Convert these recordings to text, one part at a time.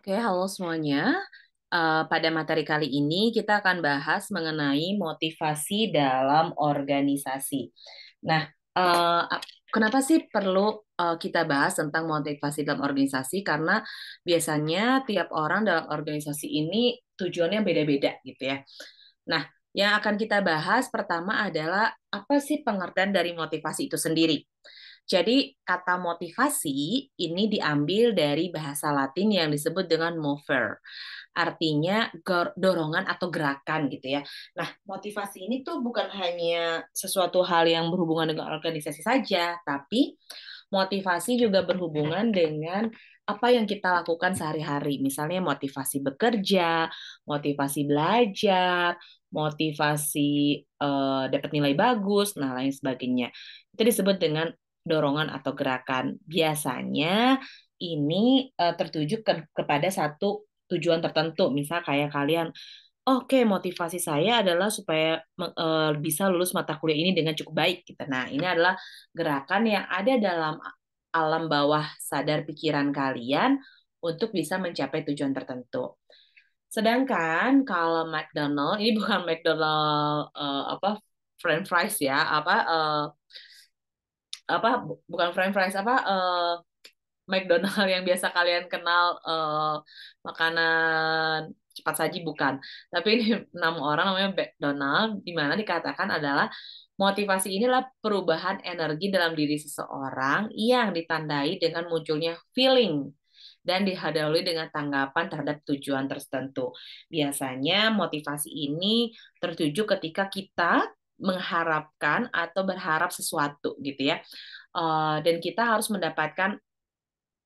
Oke, halo semuanya. Pada materi kali ini kita akan bahas mengenai motivasi dalam organisasi. Nah, kenapa sih perlu kita bahas tentang motivasi dalam organisasi? Karena biasanya tiap orang dalam organisasi ini tujuannya beda-beda gitu ya. Nah, yang akan kita bahas pertama adalah apa sih pengertian dari motivasi itu sendiri? Jadi, kata motivasi ini diambil dari bahasa Latin yang disebut dengan mover. Artinya dorongan atau gerakan gitu ya. Nah, motivasi ini tuh bukan hanya sesuatu hal yang berhubungan dengan organisasi saja, tapi motivasi juga berhubungan dengan apa yang kita lakukan sehari-hari. Misalnya motivasi bekerja, motivasi belajar, motivasi dapat nilai bagus, nah lain sebagainya. Itu disebut dengan dorongan atau gerakan. Biasanya ini tertuju kepada satu tujuan tertentu. Misal kayak kalian, oke, motivasi saya adalah supaya bisa lulus mata kuliah ini dengan cukup baik gitu. Nah, ini adalah gerakan yang ada dalam alam bawah sadar pikiran kalian untuk bisa mencapai tujuan tertentu. Sedangkan kalau McDonald ini bukan McDonald apa French fries ya, bukan French fries McDonald yang biasa kalian kenal makanan cepat saji bukan. Tapi ini nama orang namanya McDonald di mana dikatakan adalah motivasi inilah perubahan energi dalam diri seseorang yang ditandai dengan munculnya feeling dan dihadiri dengan tanggapan terhadap tujuan tertentu. Biasanya motivasi ini tertuju ketika kita mengharapkan atau berharap sesuatu gitu ya. Dan kita harus mendapatkan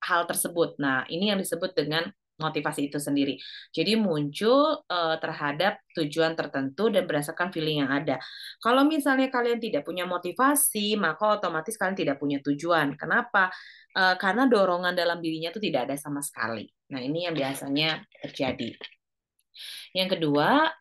hal tersebut. Nah, ini yang disebut dengan motivasi itu sendiri. Jadi muncul terhadap tujuan tertentu dan berdasarkan feeling yang ada. Kalau misalnya kalian tidak punya motivasi, maka otomatis kalian tidak punya tujuan. Kenapa? Karena dorongan dalam dirinya itu tidak ada sama sekali. Nah, ini yang biasanya terjadi. Yang kedua,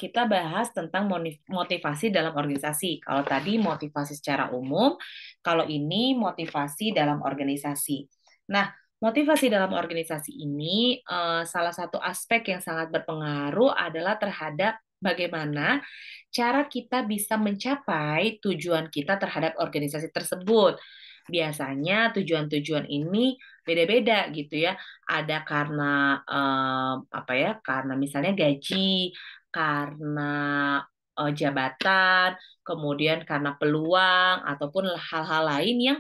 kita bahas tentang motivasi dalam organisasi. Kalau tadi motivasi secara umum, kalau ini motivasi dalam organisasi. Nah, motivasi dalam organisasi ini salah satu aspek yang sangat berpengaruh adalah terhadap bagaimana cara kita bisa mencapai tujuan kita terhadap organisasi tersebut. Biasanya tujuan-tujuan ini beda-beda gitu ya. Ada karena apa ya? Karena misalnya gaji, karena jabatan, kemudian karena peluang ataupun hal-hal lain yang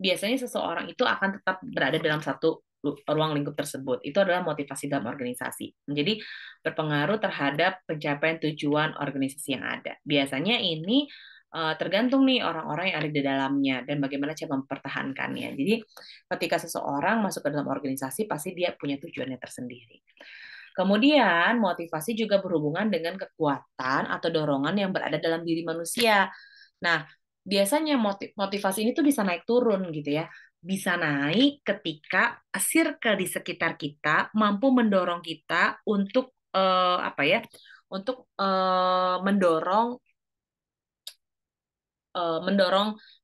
biasanya seseorang itu akan tetap berada dalam satu ruang lingkup tersebut. Itu adalah motivasi dalam organisasi. Jadi berpengaruh terhadap pencapaian tujuan organisasi yang ada. Biasanya ini tergantung nih orang-orang yang ada di dalamnya dan bagaimana cara mempertahankannya. Jadi ketika seseorang masuk ke dalam organisasi pasti dia punya tujuannya tersendiri. Kemudian motivasi juga berhubungan dengan kekuatan atau dorongan yang berada dalam diri manusia. Nah, biasanya motivasi ini tuh bisa naik turun gitu ya. Bisa naik ketika circle di sekitar kita mampu mendorong kita untuk apa ya? Untuk mendorong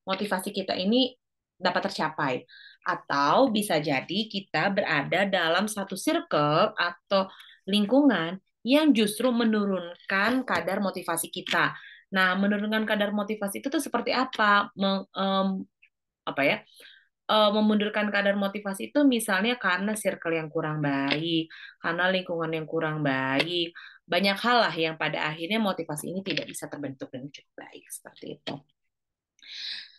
motivasi kita ini dapat tercapai. Atau bisa jadi kita berada dalam satu circle atau lingkungan yang justru menurunkan kadar motivasi kita. Nah, menurunkan kadar motivasi itu tuh seperti apa? Apa ya? Memundurkan kadar motivasi itu misalnya karena circle yang kurang baik, karena lingkungan yang kurang baik, banyak hal lah yang pada akhirnya motivasi ini tidak bisa terbentuk dengan cukup baik seperti itu.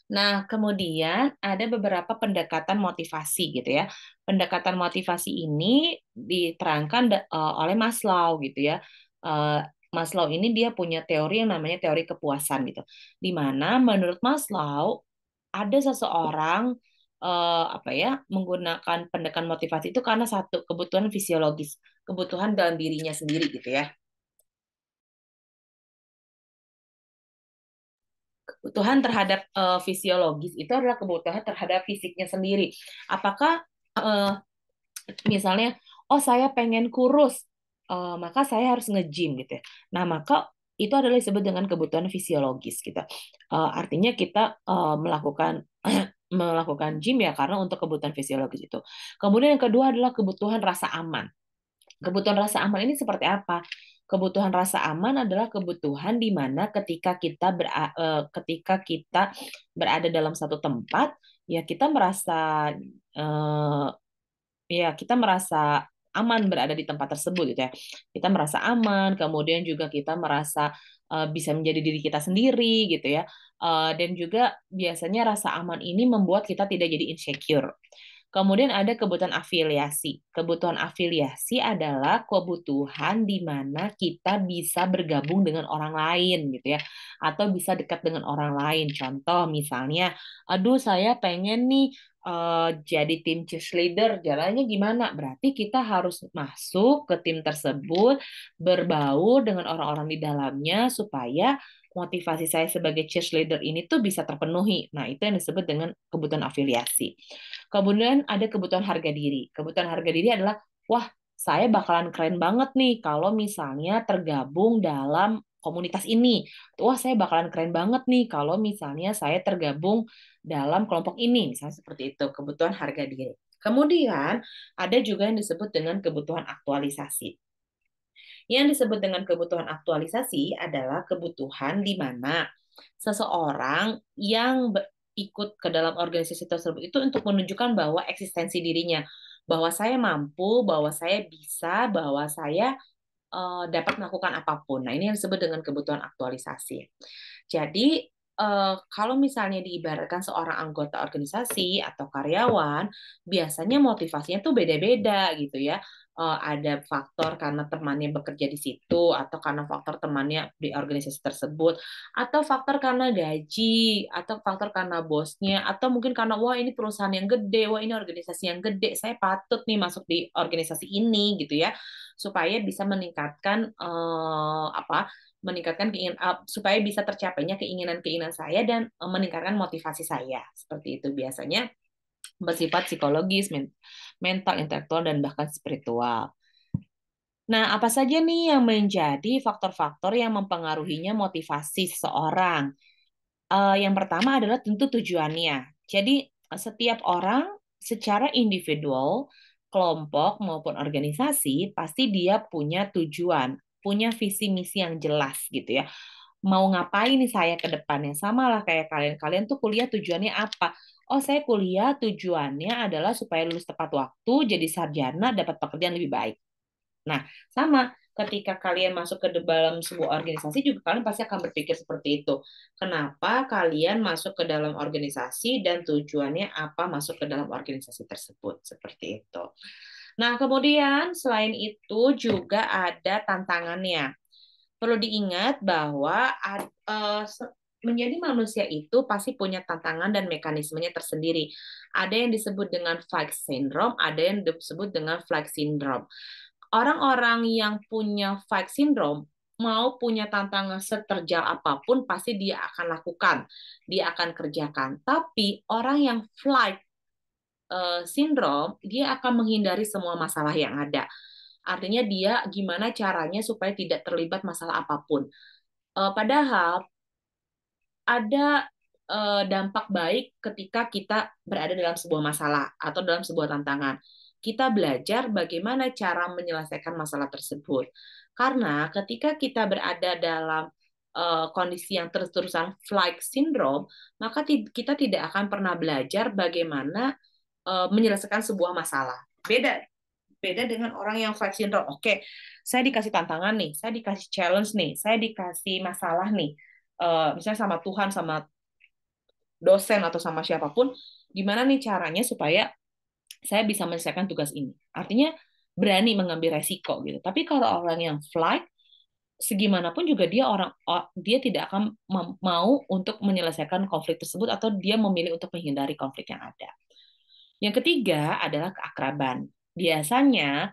Nah, kemudian ada beberapa pendekatan motivasi gitu ya. Pendekatan motivasi ini diterangkan oleh Maslow gitu ya. Eh, Maslow ini dia punya teori yang namanya teori kepuasan gitu. Di mana menurut Maslow ada seseorang apa ya menggunakan pendekatan motivasi itu karena satu kebutuhan fisiologis, kebutuhan dalam dirinya sendiri gitu ya. Kebutuhan terhadap fisiologis itu adalah kebutuhan terhadap fisiknya sendiri. Apakah uh, misalnya, oh saya pengen kurus, maka saya harus nge-gym gitu ya. Nah, maka itu adalah disebut dengan kebutuhan fisiologis gitu. Artinya kita melakukan melakukan gym ya karena untuk kebutuhan fisiologis itu. Kemudian yang kedua adalah kebutuhan rasa aman. Kebutuhan rasa aman ini seperti apa? Kebutuhan rasa aman adalah kebutuhan di mana ketika kita berada dalam satu tempat, ya kita merasa eh, ya kita merasa aman berada di tempat tersebut gitu ya. Kita merasa aman, kemudian juga kita merasa bisa menjadi diri kita sendiri gitu ya. Dan juga biasanya rasa aman ini membuat kita tidak jadi insecure. Kemudian ada kebutuhan afiliasi. Kebutuhan afiliasi adalah kebutuhan di mana kita bisa bergabung dengan orang lain gitu ya, atau bisa dekat dengan orang lain. Contoh misalnya, aduh saya pengen nih jadi tim cheerleader, jalannya gimana? Berarti kita harus masuk ke tim tersebut, berbaur dengan orang-orang di dalamnya supaya motivasi saya sebagai cheerleader ini tuh bisa terpenuhi. Nah, itu yang disebut dengan kebutuhan afiliasi. Kemudian ada kebutuhan harga diri. Kebutuhan harga diri adalah, wah, saya bakalan keren banget nih kalau misalnya tergabung dalam komunitas ini. Wah, saya bakalan keren banget nih kalau misalnya saya tergabung dalam kelompok ini. Misalnya seperti itu, kebutuhan harga diri. Kemudian ada juga yang disebut dengan kebutuhan aktualisasi. Yang disebut dengan kebutuhan aktualisasi adalah kebutuhan di mana seseorang yang ikut ke dalam organisasi tersebut itu untuk menunjukkan bahwa eksistensi dirinya, bahwa saya mampu, bahwa saya bisa, bahwa saya dapat melakukan apapun. Nah, ini yang disebut dengan kebutuhan aktualisasi. Jadi, kalau misalnya diibaratkan seorang anggota organisasi atau karyawan, biasanya motivasinya tuh beda-beda gitu ya. Ada faktor karena temannya bekerja di situ, atau karena faktor temannya di organisasi tersebut, atau faktor karena gaji, atau faktor karena bosnya, atau mungkin karena wah ini perusahaan yang gede, wah ini organisasi yang gede, saya patut nih masuk di organisasi ini gitu ya, supaya bisa meningkatkan meningkatkan supaya bisa tercapainya keinginan-keinginan saya dan meningkatkan motivasi saya. Seperti itu biasanya bersifat psikologis, mental, intelektual, dan bahkan spiritual. Nah, apa saja nih yang menjadi faktor-faktor yang mempengaruhinya motivasi seseorang? Yang pertama adalah tentu tujuannya. Jadi, setiap orang secara individual, kelompok maupun organisasi pasti dia punya tujuan, punya visi misi yang jelas gitu ya. Mau ngapain nih saya ke depannya? Sama lah kayak kalian. Kalian tuh kuliah tujuannya apa? Oh, saya kuliah tujuannya adalah supaya lulus tepat waktu, jadi sarjana, dapat pekerjaan lebih baik. Nah, sama ketika kalian masuk ke dalam sebuah organisasi juga kalian pasti akan berpikir seperti itu. Kenapa kalian masuk ke dalam organisasi dan tujuannya apa masuk ke dalam organisasi tersebut? Seperti itu. Nah, kemudian selain itu juga ada tantangannya. Perlu diingat bahwa menjadi manusia itu pasti punya tantangan dan mekanismenya tersendiri. Ada yang disebut dengan fight syndrome, ada yang disebut dengan flight syndrome. Orang-orang yang punya fight syndrome mau punya tantangan seterjal apapun pasti dia akan lakukan, dia akan kerjakan. Tapi orang yang flight syndrome dia akan menghindari semua masalah yang ada. Artinya dia gimana caranya supaya tidak terlibat masalah apapun. Padahal ada dampak baik ketika kita berada dalam sebuah masalah atau dalam sebuah tantangan. Kita belajar bagaimana cara menyelesaikan masalah tersebut. Karena ketika kita berada dalam kondisi yang terus-terusan flight syndrome, maka kita tidak akan pernah belajar bagaimana menyelesaikan sebuah masalah. Beda beda dengan orang yang flight syndrome. Oke, saya dikasih tantangan nih, saya dikasih challenge nih, saya dikasih masalah nih. Misalnya sama Tuhan, sama dosen atau sama siapapun, gimana nih caranya supaya saya bisa menyelesaikan tugas ini. Artinya berani mengambil resiko gitu. Tapi kalau orang yang flight, segimanapun juga dia tidak akan mau untuk menyelesaikan konflik tersebut atau dia memilih untuk menghindari konflik yang ada. Yang ketiga adalah keakraban. Biasanya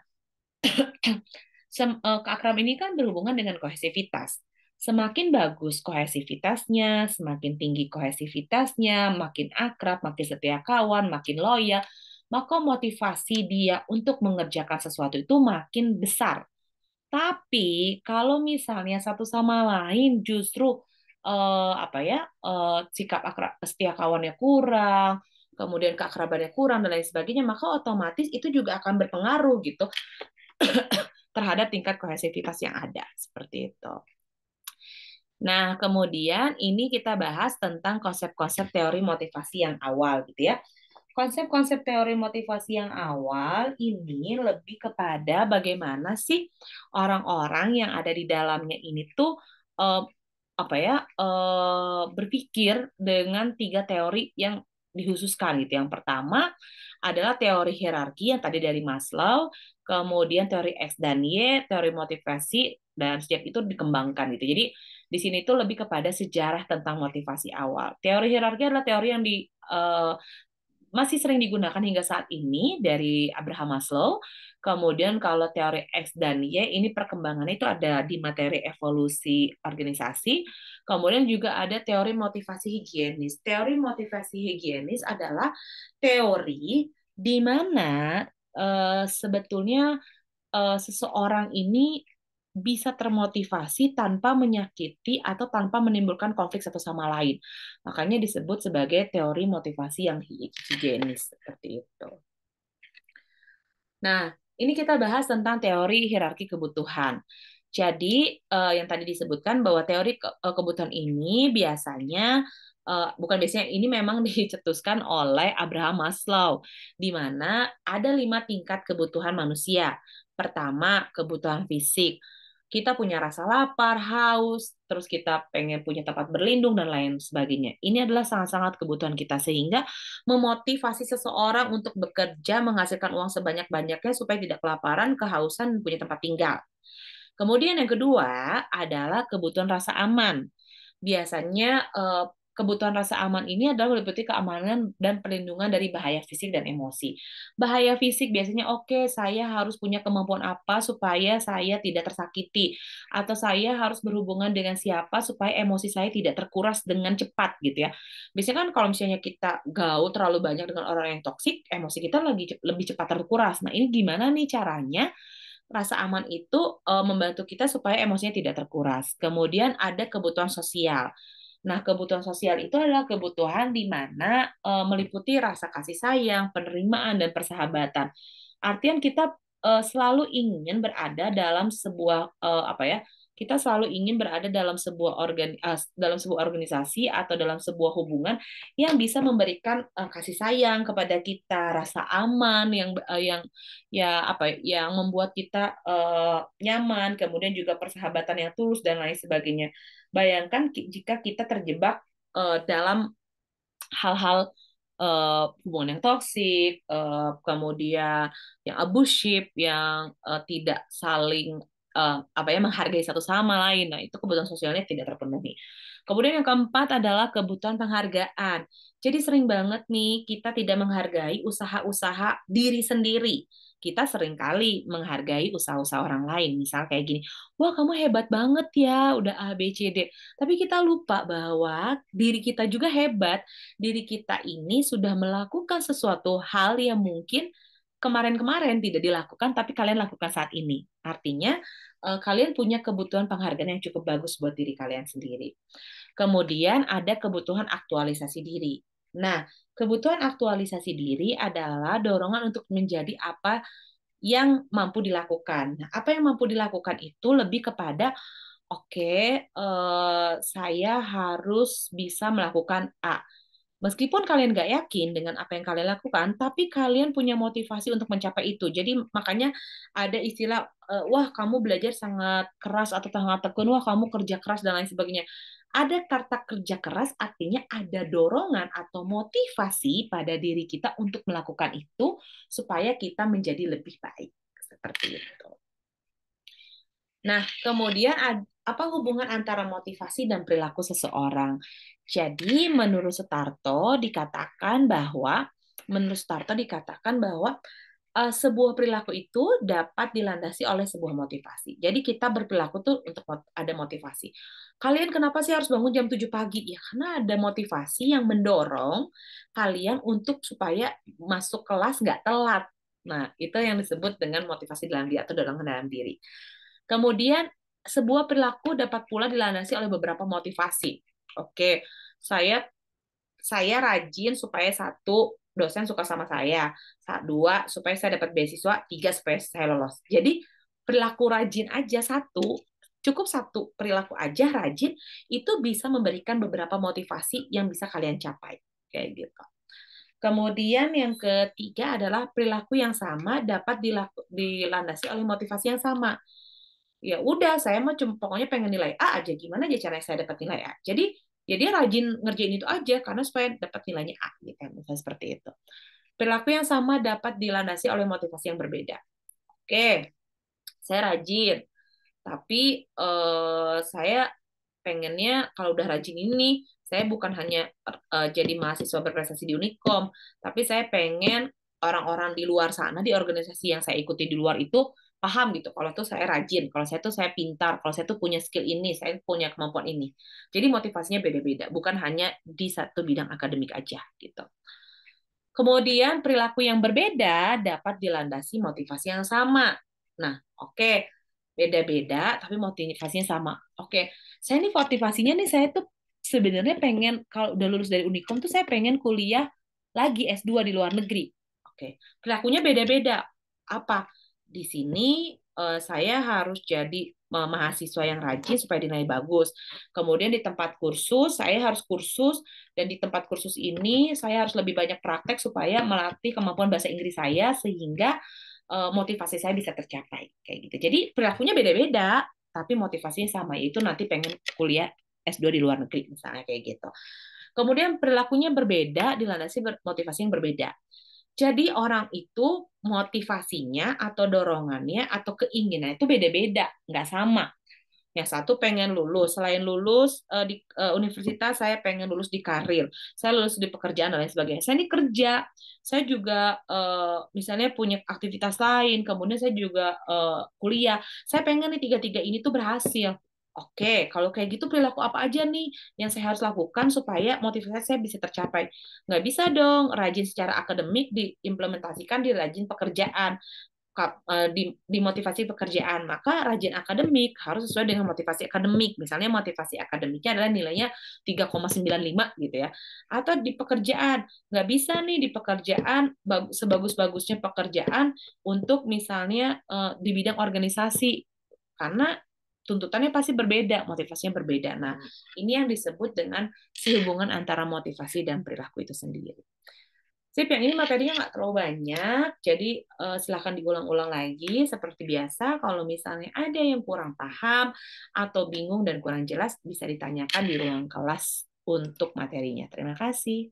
keakraban ini kan berhubungan dengan kohesivitas. Semakin bagus kohesivitasnya, semakin tinggi kohesivitasnya, makin akrab, makin setia kawan, makin loyal, maka motivasi dia untuk mengerjakan sesuatu itu makin besar. Tapi kalau misalnya satu sama lain justru sikap akrab setia kawannya kurang, kemudian keakrabannya kurang dan lain sebagainya, maka otomatis itu juga akan berpengaruh gitu terhadap tingkat kohesivitas yang ada. Seperti itu. Nah, kemudian ini kita bahas tentang konsep-konsep teori motivasi yang awal gitu ya. Konsep-konsep teori motivasi yang awal ini lebih kepada bagaimana sih orang-orang yang ada di dalamnya ini tuh eh, apa ya berpikir dengan tiga teori yang dikhususkan gitu. Yang pertama adalah teori hierarki yang tadi dari Maslow, kemudian teori X dan Y, teori motivasi, dan sejak itu dikembangkan gitu. Jadi di sini tuh lebih kepada sejarah tentang motivasi awal. Teori hierarki adalah teori yang masih sering digunakan hingga saat ini dari Abraham Maslow. Kemudian kalau teori X dan Y ini perkembangannya itu ada di materi evolusi organisasi. Kemudian juga ada teori motivasi higienis. Teori motivasi higienis adalah teori di mana sebetulnya seseorang ini bisa termotivasi tanpa menyakiti atau tanpa menimbulkan konflik satu sama lain. Makanya disebut sebagai teori motivasi yang higienis seperti itu. Nah, ini kita bahas tentang teori hierarki kebutuhan. Jadi, yang tadi disebutkan bahwa teori kebutuhan ini biasanya bukan biasanya, ini memang dicetuskan oleh Abraham Maslow, di mana ada 5 tingkat kebutuhan manusia. Pertama, kebutuhan fisik. Kita punya rasa lapar, haus, terus kita pengen punya tempat berlindung, dan lain sebagainya. Ini adalah sangat-sangat kebutuhan kita, sehingga memotivasi seseorang untuk bekerja, menghasilkan uang sebanyak-banyaknya supaya tidak kelaparan, kehausan, dan punya tempat tinggal. Kemudian yang kedua adalah kebutuhan rasa aman. Biasanya kebutuhan rasa aman ini adalah meliputi keamanan dan perlindungan dari bahaya fisik dan emosi. Bahaya fisik biasanya oke, saya harus punya kemampuan apa supaya saya tidak tersakiti, atau saya harus berhubungan dengan siapa supaya emosi saya tidak terkuras dengan cepat gitu ya. Biasanya kan kalau misalnya kita gaul terlalu banyak dengan orang yang toksik, emosi kita lebih cepat terkuras. Nah, ini gimana nih caranya rasa aman itu membantu kita supaya emosinya tidak terkuras. Kemudian ada kebutuhan sosial. Nah, kebutuhan sosial itu adalah kebutuhan di mana meliputi rasa kasih sayang, penerimaan, dan persahabatan. Artian kita selalu ingin berada dalam sebuah apa ya? Kita selalu ingin berada dalam dalam sebuah organisasi atau dalam sebuah hubungan yang bisa memberikan kasih sayang kepada kita, rasa aman yang ya apa yang membuat kita nyaman, kemudian juga persahabatan yang tulus dan lain sebagainya. Bayangkan jika kita terjebak dalam hal-hal hubungan yang toksik, kemudian yang abusive, yang tidak saling apa ya menghargai satu sama lain. Nah, itu kebutuhan sosialnya tidak terpenuhi. Kemudian yang keempat adalah kebutuhan penghargaan. Jadi sering banget nih kita tidak menghargai usaha-usaha diri sendiri. Kita sering kali menghargai usaha-usaha orang lain. Misal kayak gini, wah kamu hebat banget ya, udah A, B, C, D. Tapi kita lupa bahwa diri kita juga hebat. Diri kita ini sudah melakukan sesuatu hal yang mungkin kemarin-kemarin tidak dilakukan, tapi kalian lakukan saat ini. Artinya, kalian punya kebutuhan penghargaan yang cukup bagus buat diri kalian sendiri. Kemudian ada kebutuhan aktualisasi diri. Nah, kebutuhan aktualisasi diri adalah dorongan untuk menjadi apa yang mampu dilakukan. Nah, apa yang mampu dilakukan itu lebih kepada oke, saya harus bisa melakukan A. Meskipun kalian nggak yakin dengan apa yang kalian lakukan, tapi kalian punya motivasi untuk mencapai itu. Jadi makanya ada istilah, wah kamu belajar sangat keras atau sangat tekun, wah kamu kerja keras dan lain sebagainya. Ada kata kerja keras artinya ada dorongan atau motivasi pada diri kita untuk melakukan itu supaya kita menjadi lebih baik. Seperti itu. Nah, kemudian apa hubungan antara motivasi dan perilaku seseorang? Jadi, menurut Starto dikatakan bahwa sebuah perilaku itu dapat dilandasi oleh sebuah motivasi. Jadi kita berperilaku tuh untuk ada motivasi. Kalian kenapa sih harus bangun jam 7 pagi? Ya karena ada motivasi yang mendorong kalian untuk supaya masuk kelas nggak telat. Nah, itu yang disebut dengan motivasi dalam diri atau dorongan dalam diri. Kemudian sebuah perilaku dapat pula dilandasi oleh beberapa motivasi. Oke, saya rajin supaya satu dosen suka sama saya, dua supaya saya dapat beasiswa, tiga supaya saya lolos. Jadi perilaku rajin aja satu, cukup satu perilaku aja rajin, itu bisa memberikan beberapa motivasi yang bisa kalian capai. Kayak gitu. Kemudian yang ketiga adalah perilaku yang sama dapat dilandasi oleh motivasi yang sama. Ya udah, saya mah cuma pokoknya pengen nilai A aja. Gimana aja caranya saya dapat nilai A? Jadi ya dia rajin ngerjain itu aja karena supaya dapat nilainya A gitu kan. Misalnya seperti itu. Perilaku yang sama dapat dilandasi oleh motivasi yang berbeda. Oke, saya rajin, tapi saya pengennya kalau udah rajin ini, saya bukan hanya jadi mahasiswa berprestasi di Unikom, tapi saya pengen orang-orang di luar sana, di organisasi yang saya ikuti di luar itu, paham gitu, kalau tuh saya rajin, kalau saya tuh saya pintar, kalau saya tuh punya skill ini, saya punya kemampuan ini. Jadi motivasinya beda-beda, bukan hanya di satu bidang akademik aja gitu. Kemudian perilaku yang berbeda dapat dilandasi motivasi yang sama. Nah, oke, beda-beda tapi motivasinya sama. Oke, saya nih motivasinya nih saya tuh sebenarnya pengen kalau udah lulus dari Unikom tuh saya pengen kuliah lagi S2 di luar negeri. Oke, perilakunya beda-beda. Apa? Di sini saya harus jadi mahasiswa yang rajin supaya dinilai bagus. Kemudian di tempat kursus, saya harus kursus dan di tempat kursus ini saya harus lebih banyak praktek supaya melatih kemampuan bahasa Inggris saya sehingga motivasi saya bisa tercapai kayak gitu. Jadi perilakunya beda-beda tapi motivasinya sama yaitu nanti pengen kuliah S2 di luar negeri misalnya kayak gitu. Kemudian perilakunya berbeda dilandasi motivasi yang berbeda. Jadi orang itu motivasinya atau dorongannya atau keinginan itu beda-beda, nggak sama. Yang satu pengen lulus, selain lulus di universitas saya pengen lulus di karir, saya lulus di pekerjaan dan lain sebagainya. Saya ini kerja, saya juga misalnya punya aktivitas lain, kemudian saya juga kuliah. Saya pengen nih tiga-tiga ini tuh berhasil. Oke, kalau kayak gitu perilaku apa aja nih yang saya harus lakukan supaya motivasi saya bisa tercapai? Nggak bisa dong rajin secara akademik diimplementasikan di rajin pekerjaan di motivasi pekerjaan, maka rajin akademik harus sesuai dengan motivasi akademik. Misalnya motivasi akademiknya adalah nilainya 3,95 gitu ya. Atau di pekerjaan, nggak bisa nih di pekerjaan sebagus-bagusnya pekerjaan untuk misalnya di bidang organisasi karena tuntutannya pasti berbeda, motivasinya berbeda. Nah, ini yang disebut dengan hubungan antara motivasi dan perilaku itu sendiri. Sip, yang ini materinya nggak terlalu banyak, jadi silahkan diulang-ulang lagi. Seperti biasa, kalau misalnya ada yang kurang paham atau bingung dan kurang jelas, bisa ditanyakan di ruang kelas untuk materinya. Terima kasih.